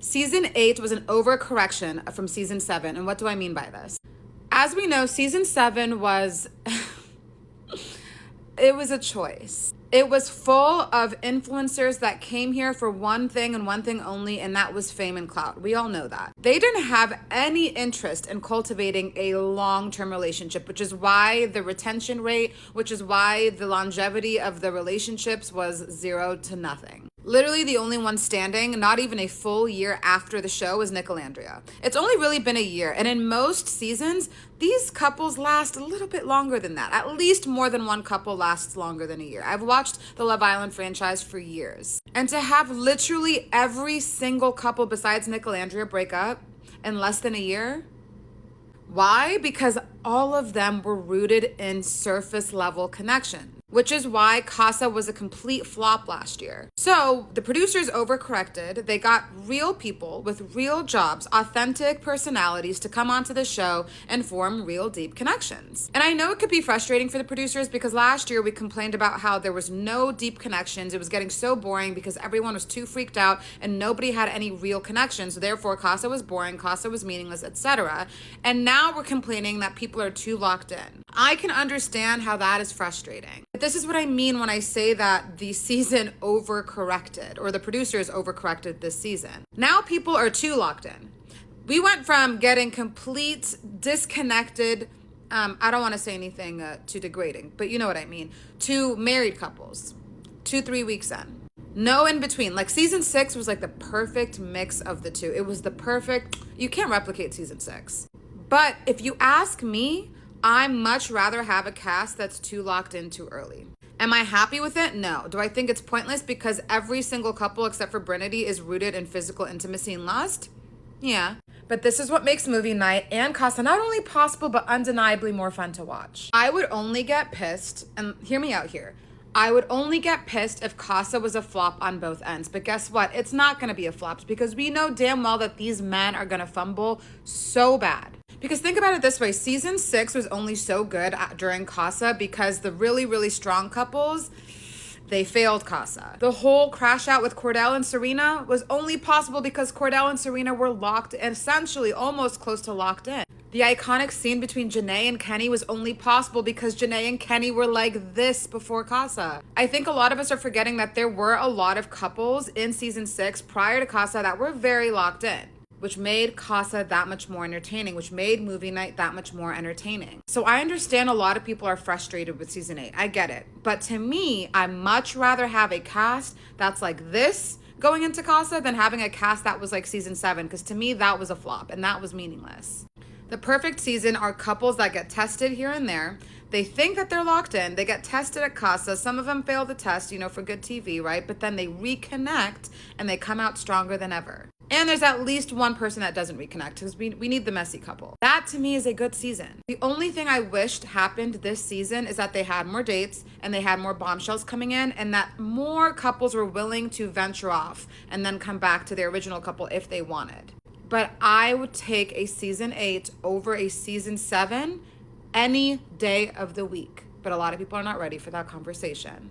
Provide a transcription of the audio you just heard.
Season 8 was an overcorrection from season 7. And what do I mean by this? As we know, season 7 was, it was a choice. It was full of influencers that came here for one thing and one thing only, and that was fame and clout. We all know that. They didn't have any interest in cultivating a long-term relationship, which is why the retention rate, which is why the longevity of the relationships was 0 to nothing. Literally the only one standing, not even a full year after the show, was Nick and Andrea. It's only really been a year, and in most seasons, these couples last a little bit longer than that. At least more than one couple lasts longer than a year. I've watched the Love Island franchise for years. And to have literally every single couple besides Nick and Andrea break up in less than a year, why? Because all of them were rooted in surface level connection, which is why Casa was a complete flop last year. So the producers overcorrected. They got real people with real jobs, authentic personalities to come onto the show and form real deep connections. And I know it could be frustrating for the producers because last year we complained about how there was no deep connections. It was getting so boring because everyone was too freaked out and nobody had any real connections. So therefore Casa was boring, Casa was meaningless, etc. And now we're complaining that people are too locked in. I can understand how that is frustrating. But this is what I mean when I say that the season overcorrected, or the producers overcorrected this season. Now people are too locked in. We went from getting complete disconnected, I don't want to say anything too degrading, but you know what I mean, to married couples, 2-3 weeks in. No in between. Like season 6 was like the perfect mix of the two. It was the perfect, you can't replicate season 6. But if you ask me, I much rather have a cast that's too locked in too early. Am I happy with it? No. Do I think it's pointless because every single couple except for Brinity is rooted in physical intimacy and lust? Yeah. But this is what makes movie night and Casa not only possible but undeniably more fun to watch. I would only get pissed, and hear me out here, I would only get pissed if Casa was a flop on both ends. But guess what? It's not going to be a flop because we know damn well that these men are going to fumble so bad. Because think about it this way, season 6 was only so good during Casa because the really, really strong couples, they failed Casa. The whole crash out with Cordell and Serena was only possible because Cordell and Serena were locked, essentially almost close to locked in. The iconic scene between Janae and Kenny was only possible because Janae and Kenny were like this before Casa. I think a lot of us are forgetting that there were a lot of couples in season 6 prior to Casa that were very locked in, which made Casa that much more entertaining, which made movie night that much more entertaining. So I understand a lot of people are frustrated with season 8. I get it. But to me, I much rather have a cast that's like this going into Casa than having a cast that was like season 7, because to me, that was a flop and that was meaningless. The perfect season are couples that get tested here and there. They think that they're locked in. They get tested at Casa. Some of them fail the test, for good TV, right? But then they reconnect and they come out stronger than ever. And there's at least one person that doesn't reconnect because we need the messy couple. That to me is a good season. The only thing I wished happened this season is that they had more dates and they had more bombshells coming in and that more couples were willing to venture off and then come back to their original couple if they wanted. But I would take a season 8 over a season 7 any day of the week. But a lot of people are not ready for that conversation.